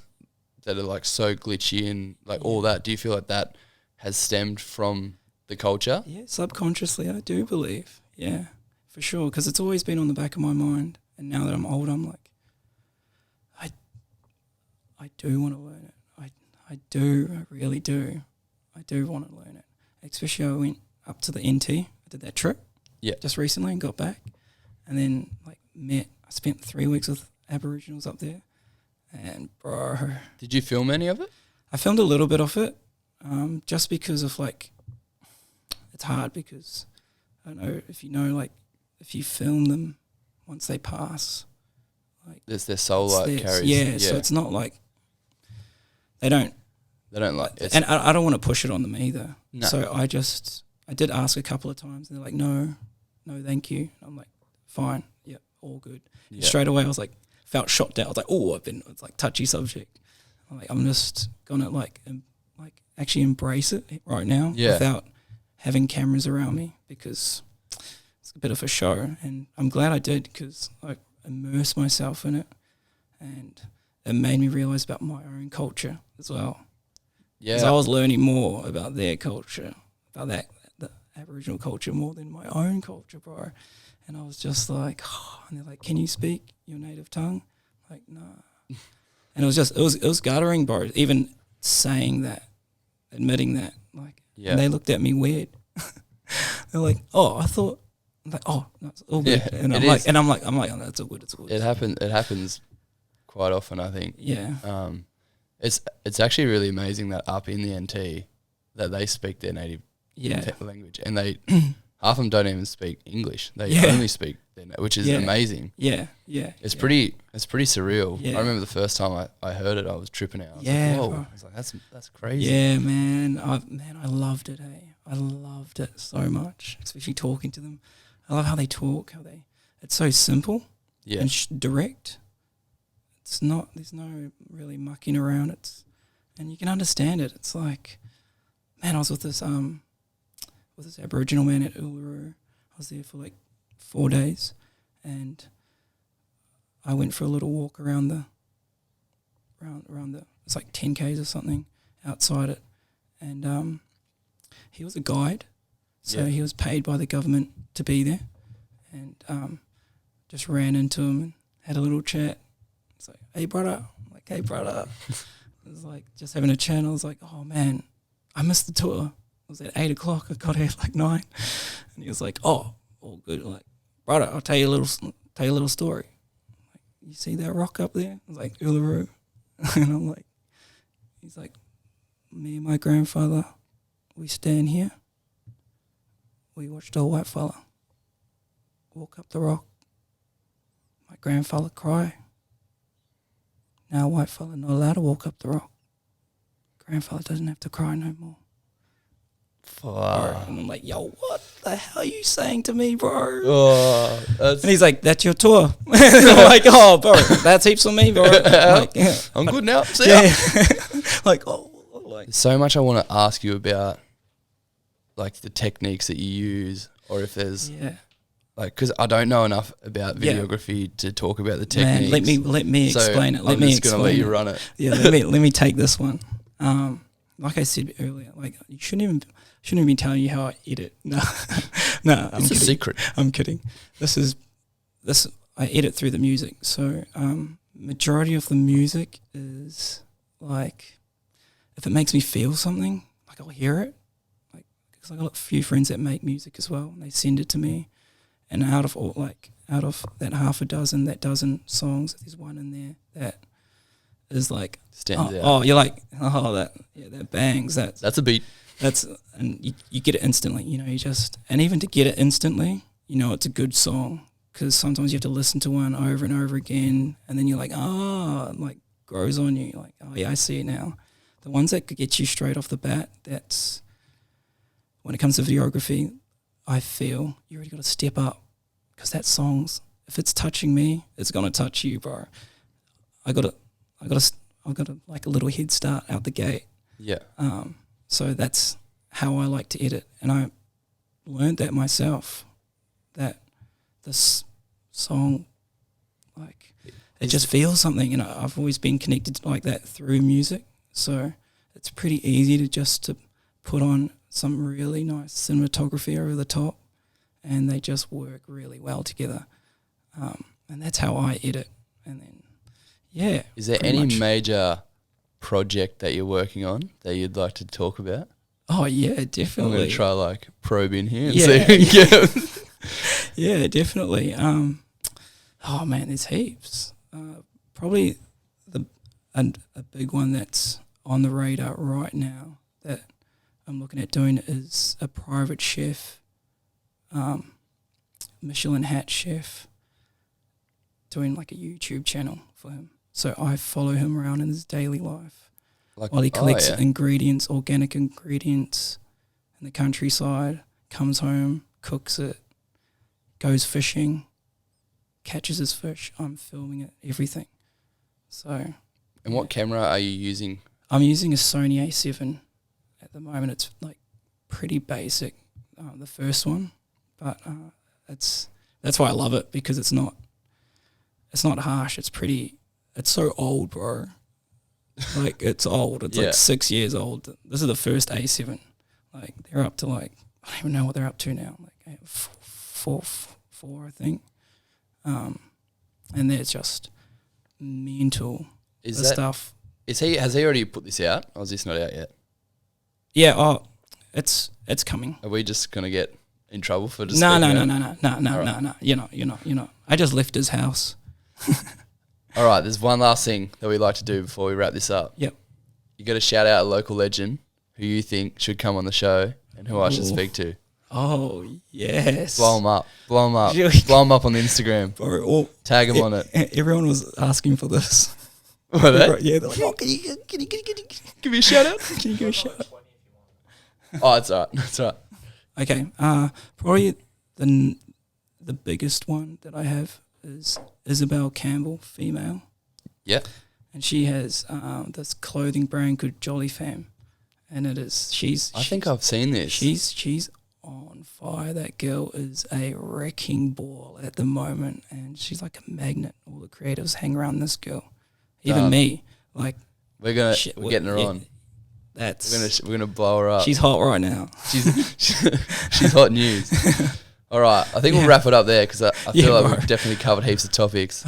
that are like so glitchy and like all that? Do you feel like that has stemmed from the culture? Yeah, subconsciously, I do believe. Yeah, for sure. Because it's always been on the back of my mind. And now that I'm older, I'm like, I do want to learn it. I really do. I do want to learn it. Especially I went up to the NT. I did that trip. Yeah. Just recently and got back. And then I spent 3 weeks with Aboriginals up there. And bro. Did you film any of it? I filmed a little bit of it. Just because of like, it's hard because I don't know if you know, like if you film them once they pass, like there's their soul like carries. Yeah, so it's not like they don't like it. And I don't want to push it on them either. No. So I did ask a couple of times and they're like, no, thank you. And I'm like, fine, yeah, all good. Yeah. Straight away I was like, felt shot down. I was like, it's like touchy subject. I'm just gonna like actually embrace it right now without having cameras around me because it's a bit of a show. And I'm glad I did because I immersed myself in it and it made me realise about my own culture as well. Yeah. Because I was learning more about their culture, about the Aboriginal culture more than my own culture, bro. And I was just like, and they're like, can you speak your native tongue? Like, nah. And it was guttering, bro. Even saying that, admitting that, like, and they looked at me weird. They're like, I thought, I'm like, no, it's all good. Yeah, and I'm like, oh, that's all good. It's all good. It happens quite often, I think. Yeah. It's actually really amazing that up in the NT that they speak their native language, and they half of them don't even speak English. They Yeah. only speak, which is Yeah. amazing. Yeah. It's pretty surreal. Yeah. I remember the first time I heard it, I was tripping out. I was Yeah, like, whoa. bro. I was like, that's crazy. Yeah, man. I loved it. Hey, I loved it so much, especially talking to them. I love how they talk. It's so simple Yeah. and direct. It's not. There's no really mucking around. And you can understand it. It's like, man, I was with this Aboriginal man at Uluru. I was there for like 4 days, and I went for a little walk around the it's like 10 k's or something outside it, and he was a guide, so he was paid by the government to be there, and just ran into him and had a little chat. It's like, hey brother, I'm like, hey brother. It was like just having a chat. I was like, oh man, I missed the tour. It was at 8 o'clock. I got here at like 9, and he was like, oh, all good. I'm like, brother, I'll tell you a little story. Like, you see that rock up there? I was like, Uluru. And I'm like, he's like, me and my grandfather, we stand here. We watched a white fella walk up the rock. My grandfather cry. Now white fella not allowed to walk up the rock. Grandfather doesn't have to cry no more. Fuck. And I'm like, yo, what the hell are you saying to me, bro? Oh, And he's like, that's your tour. And I'm like, oh, bro, that's heaps on me, bro. I'm like, yeah. I'm good now. See ya. Yeah. Like, oh, like. There's so much I want to ask you about, like the techniques that you use, or if there's like, because I don't know enough about videography to talk about the techniques. Man, let me explain it. I'm just gonna let you run it. Yeah, let me take this one. Like I said earlier, like you shouldn't even be telling you how I edit. No, It's a secret. I'm kidding. This I edit through the music. So majority of the music is like, if it makes me feel something, like I'll hear it. Like, because I got a few friends that make music as well, and they send it to me. And out of that half a dozen, that dozen songs, there's one in there that is like stands out. Oh, you're like, oh, that bangs. That's a beat. And you get it instantly. You know, and even to get it instantly, you know, it's a good song, because sometimes you have to listen to one over and over again, and then you're like, like grows on you. You're like, oh yeah, I see it now. The ones that could get you straight off the bat, that's when it comes to videography, I feel you already got to step up, because that song's, if it's touching me, it's gonna touch you, bro. I got like a little head start out the gate. Yeah. So that's how I like to edit, and I learned that myself. That this song, like, it just feels something, and I've always been connected like that through music. So it's pretty easy to put on some really nice cinematography over the top, and they just work really well together. And that's how I edit. And then, yeah. Is there any major project that you're working on that you'd like to talk about? Oh yeah, definitely. I'm going to try like probe in here and Yeah. see. Yeah, definitely. Oh man, there's heaps. Probably a big one that's on the radar right now that I'm looking at doing is a private chef, Michelin hat chef, doing like a YouTube channel for him. So I follow him around in his daily life while he collects ingredients, organic ingredients in the countryside, comes home, cooks it, goes fishing, catches his fish. I'm filming it, everything. So. And what camera are you using? I'm using a Sony A7 at the moment. It's like pretty basic, the first one, but that's why I love it, because it's not harsh. It's so old, bro. Like, it's old. It's like 6 years old. This is the first A7. Like, they're up to like, I don't even know what they're up to now. Like four, I think. And they're just mental. Stuff. Has he already put this out, or is this not out yet? Yeah. It's coming. Are we just gonna get in trouble for just? No. You're not. I just left his house. All right, there's one last thing that we'd like to do before we wrap this up. Yep. You got to shout out a local legend who you think should come on the show and who I should speak to. Oh, yes. Blow them up. Blow them up. Really? Blow them up on the Instagram. Bro, Tag them on it. Everyone was asking for this. Were they? Yeah, they're like, oh, can you Give me a shout out. can you give a shout out? Oh, it's all right. It's all right. Okay, probably the biggest one that I have is Isabel Campbell, female. Yeah. And she has this clothing brand called Jolly Fam. And I think I've seen this. She's on fire. That girl is a wrecking ball at the moment, and she's like a magnet. All the creatives hang around this girl, even me. Like we're getting her on. That's we're gonna blow her up. She's hot right now. She's hot news. All right, I think we'll wrap it up there because I feel like we've definitely covered heaps of topics.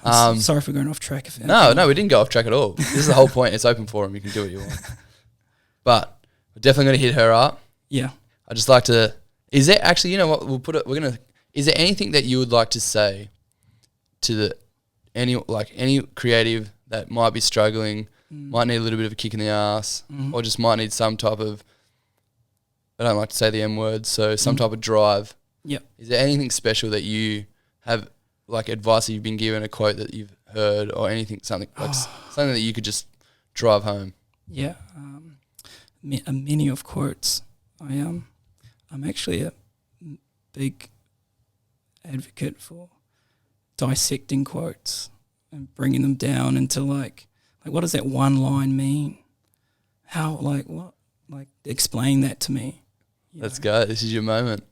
Sorry for going off track. No, we didn't go off track at all. This is the whole point. It's open forum. You can do what you want. But we're definitely going to hit her up. Yeah. I'd just like to. Is there actually? You know what? We'll put it. We're gonna. Is there anything that you would like to say to any creative that might be struggling, might need a little bit of a kick in the ass, or just might need some type of. I don't like to say the M word, so some type of drive. Yep. Is there anything special that you have, like advice that you've been given, a quote that you've heard, or anything, something that you could just drive home? Yeah. Many of quotes. I'm actually a big advocate for dissecting quotes and bringing them down into like what does that one line mean? How what? Like explain that to me. Let's go. This is your moment.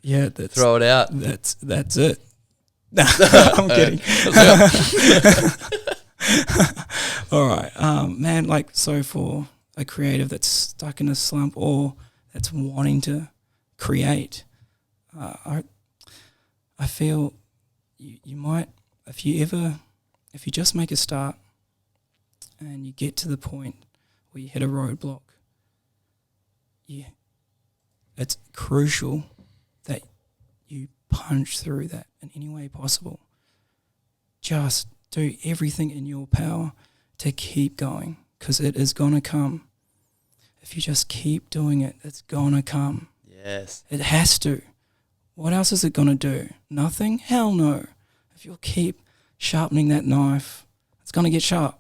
Yeah, throw it out. That's it. I'm kidding. All right, man. Like so for a creative that's stuck in a slump or that's wanting to create, I feel you might, if you just make a start and you get to the point where you hit a roadblock, it's crucial that you punch through that in any way possible. Just do everything in your power to keep going, because it is going to come. If you just keep doing it, it's going to come. Yes. It has to. What else is it going to do? Nothing? Hell no. If you'll keep sharpening that knife, it's going to get sharp.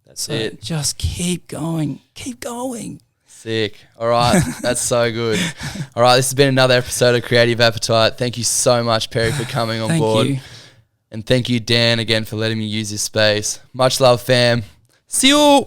That's it. Just keep going. Keep going. Sick. All right. That's so good. All right. This has been another episode of Creative Appetite. Thank you so much, Perry, for coming on board. Thank you. And thank you, Dan, again, for letting me use this space. Much love, fam. See you.